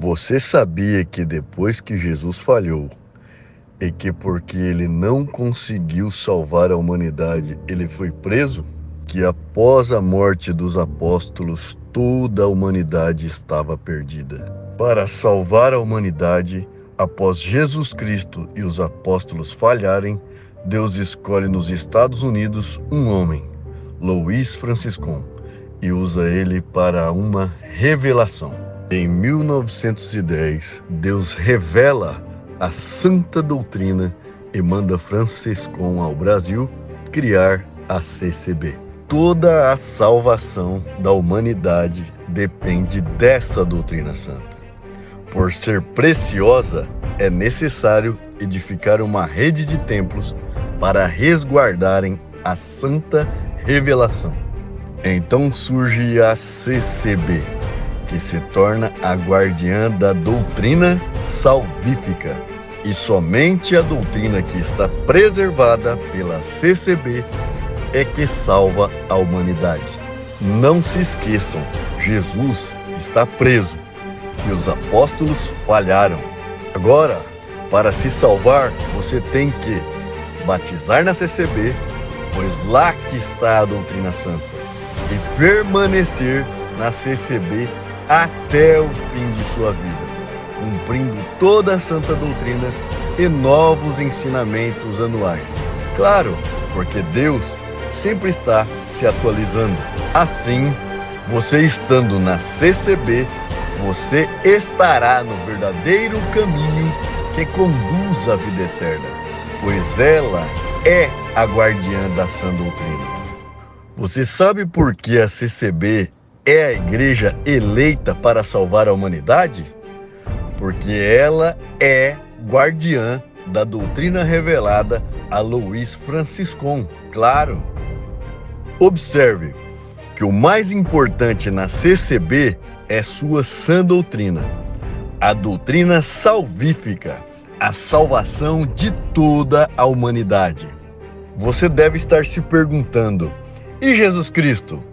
Você sabia que depois que Jesus falhou, e que porque ele não conseguiu salvar a humanidade, ele foi preso? Que após a morte dos apóstolos, toda a humanidade estava perdida. Para salvar a humanidade, após Jesus Cristo e os apóstolos falharem, Deus escolhe nos Estados Unidos um homem, Louis Franciscon, e usa ele para uma revelação. Em 1910, Deus revela a santa doutrina e manda Franciscon ao Brasil criar a CCB. Toda a salvação da humanidade depende dessa doutrina santa. Por ser preciosa, é necessário edificar uma rede de templos para resguardarem a santa revelação. Então surge a CCB, que se torna a guardiã da doutrina salvífica. E somente a doutrina que está preservada pela CCB é que salva a humanidade. Não se esqueçam, Jesus está preso e os apóstolos falharam. Agora, para se salvar, você tem que batizar na CCB, pois lá que está a doutrina santa, e permanecer na CCB até o fim de sua vida, cumprindo toda a santa doutrina e novos ensinamentos anuais. Claro, porque Deus sempre está se atualizando. Assim, você estando na CCB, você estará no verdadeiro caminho que conduz à vida eterna, pois ela é a guardiã da sã doutrina. Você sabe por que a CCB é a igreja eleita para salvar a humanidade? Porque ela é guardiã da doutrina revelada a Louis Franciscon, claro. Observe que o mais importante na CCB é sua sã doutrina, a doutrina salvífica, a salvação de toda a humanidade. Você deve estar se perguntando: e Jesus Cristo?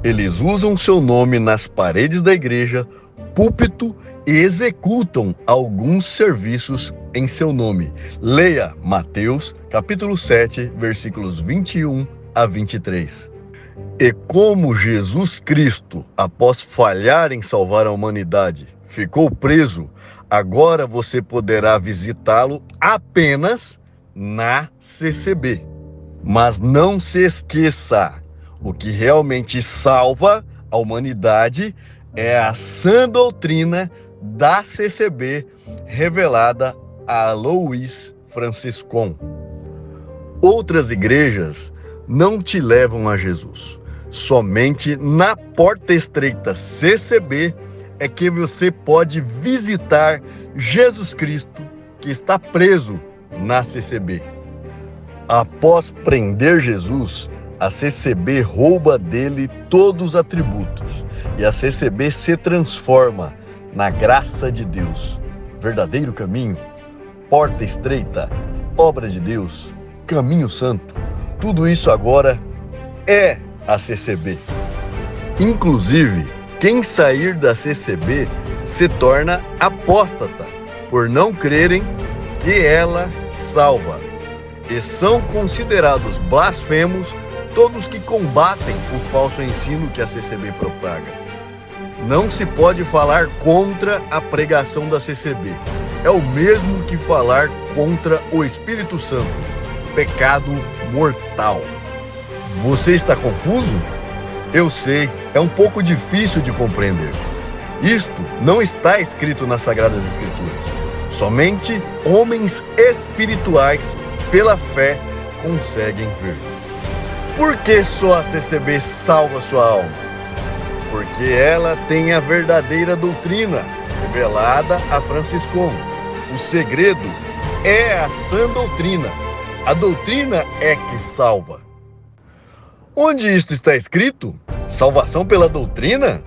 Eles usam seu nome nas paredes da igreja, púlpito e executam alguns serviços em seu nome. Leia Mateus, capítulo 7, versículos 21 a 23. E como Jesus Cristo, após falhar em salvar a humanidade, ficou preso, agora você poderá visitá-lo apenas na CCB. Mas não se esqueça, o que realmente salva a humanidade é a sã doutrina da CCB revelada a Louis Franciscon. Outras igrejas não te levam a Jesus. Somente na porta estreita CCB é que você pode visitar Jesus Cristo, que está preso na CCB. Após prender Jesus, a CCB rouba dele todos os atributos e a CCB se transforma na graça de Deus, verdadeiro caminho, porta estreita, obra de Deus, caminho santo. Tudo isso agora é a CCB. Inclusive, quem sair da CCB se torna apóstata, por não crerem que ela salva. E são considerados blasfemos todos que combatem o falso ensino que a CCB propaga. Não se pode falar contra a pregação da CCB. É o mesmo que falar contra o Espírito Santo, pecado mortal. Você está confuso? Eu sei, é um pouco difícil de compreender. Isto não está escrito nas Sagradas Escrituras. Somente homens espirituais, pela fé, conseguem ver. Por que só a CCB salva sua alma? Porque ela tem a verdadeira doutrina revelada a Franciscon. O segredo é a sã doutrina. A doutrina é que salva. Onde isto está escrito? Salvação pela doutrina?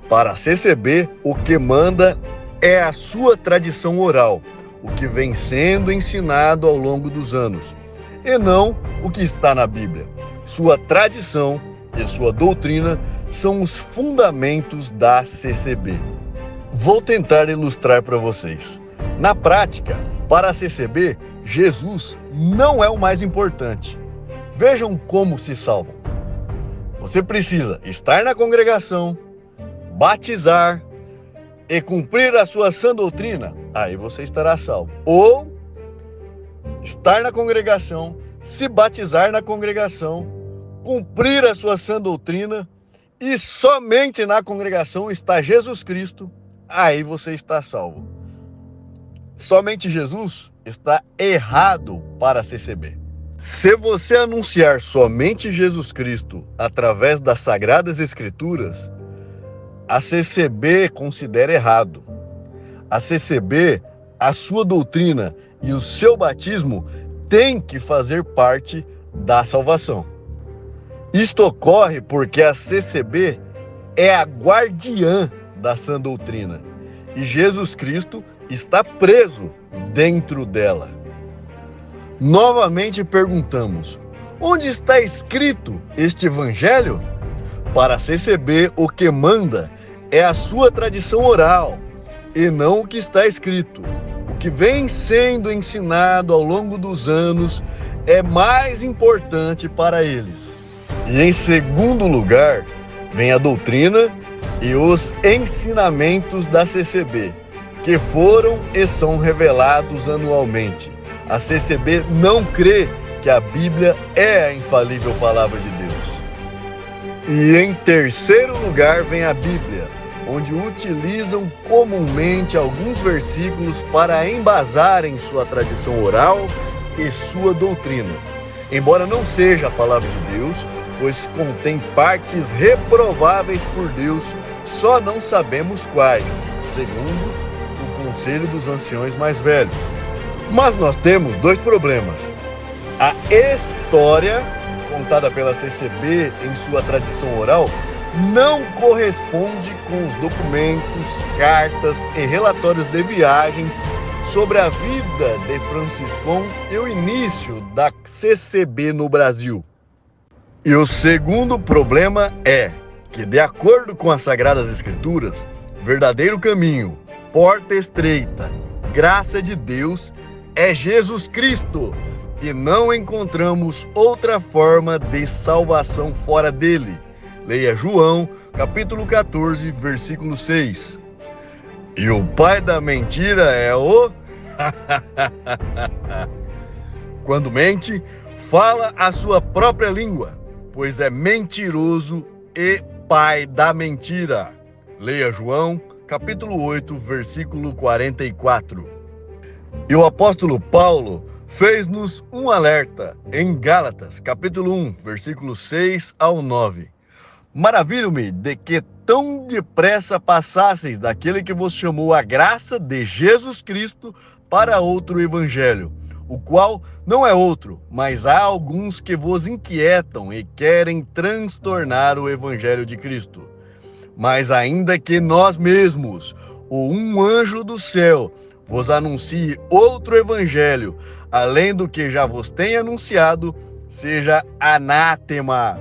Para a CCB, o que manda é a sua tradição oral, o que vem sendo ensinado ao longo dos anos, e não o que está na Bíblia. Sua tradição e sua doutrina são os fundamentos da CCB. Vou tentar ilustrar para vocês. Na prática, para a CCB, Jesus não é o mais importante. Vejam como se salvam. Você precisa estar na congregação, batizar e cumprir a sua sã doutrina, aí você estará salvo. Ou estar na congregação, se batizar na congregação, cumprir a sua sã doutrina e somente na congregação está Jesus Cristo, aí você está salvo. Somente Jesus está errado para a CCB. Se você anunciar somente Jesus Cristo através das Sagradas Escrituras, a CCB considera errado. A CCB, a sua doutrina e o seu batismo têm que fazer parte da salvação. Isto ocorre porque a CCB é a guardiã da sã doutrina e Jesus Cristo está preso dentro dela. Novamente perguntamos: onde está escrito este evangelho? Para a CCB, o que manda é a sua tradição oral e não o que está escrito. O que vem sendo ensinado ao longo dos anos é mais importante para eles. E em segundo lugar, vem a doutrina e os ensinamentos da CCB, que foram e são revelados anualmente. A CCB não crê que a Bíblia é a infalível palavra de Deus. E em terceiro lugar vem a Bíblia, onde utilizam comumente alguns versículos para embasarem sua tradição oral e sua doutrina. Embora não seja a palavra de Deus, pois contém partes reprováveis por Deus, só não sabemos quais, segundo o conselho dos anciões mais velhos. Mas nós temos dois problemas. A história, contada pela CCB em sua tradição oral, não corresponde com os documentos, cartas e relatórios de viagens sobre a vida de Franciscão e o início da CCB no Brasil. E o segundo problema é que, de acordo com as Sagradas Escrituras, verdadeiro caminho, porta estreita, graça de Deus é Jesus Cristo, e não encontramos outra forma de salvação fora dele. Leia João, capítulo 14, versículo 6. E o pai da mentira é o... Quando mente, fala a sua própria língua, pois é mentiroso e pai da mentira. Leia João, capítulo 8, versículo 44. E o apóstolo Paulo fez-nos um alerta em Gálatas, capítulo 1, versículos 6 ao 9. Maravilho-me de que tão depressa passasseis daquele que vos chamou a graça de Jesus Cristo para outro evangelho, o qual não é outro, mas há alguns que vos inquietam e querem transtornar o evangelho de Cristo. Mas ainda que nós mesmos, ou um anjo do céu, vos anuncie outro evangelho, além do que já vos tem anunciado, seja anátema.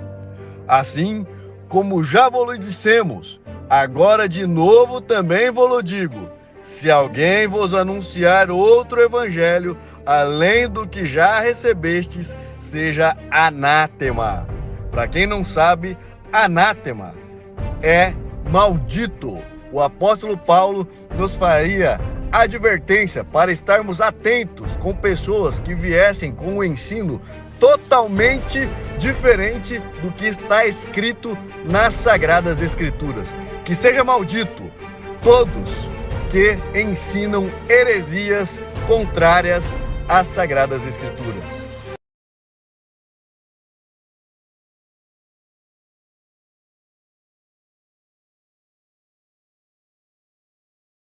Assim, como já vos dissemos, agora de novo também vos digo: se alguém vos anunciar outro evangelho, além do que já recebestes, seja anátema. Para quem não sabe, anátema é maldito. O apóstolo Paulo nos faria advertência para estarmos atentos com pessoas que viessem com um ensino totalmente diferente do que está escrito nas Sagradas Escrituras. Que seja maldito todos que ensinam heresias contrárias às Sagradas Escrituras.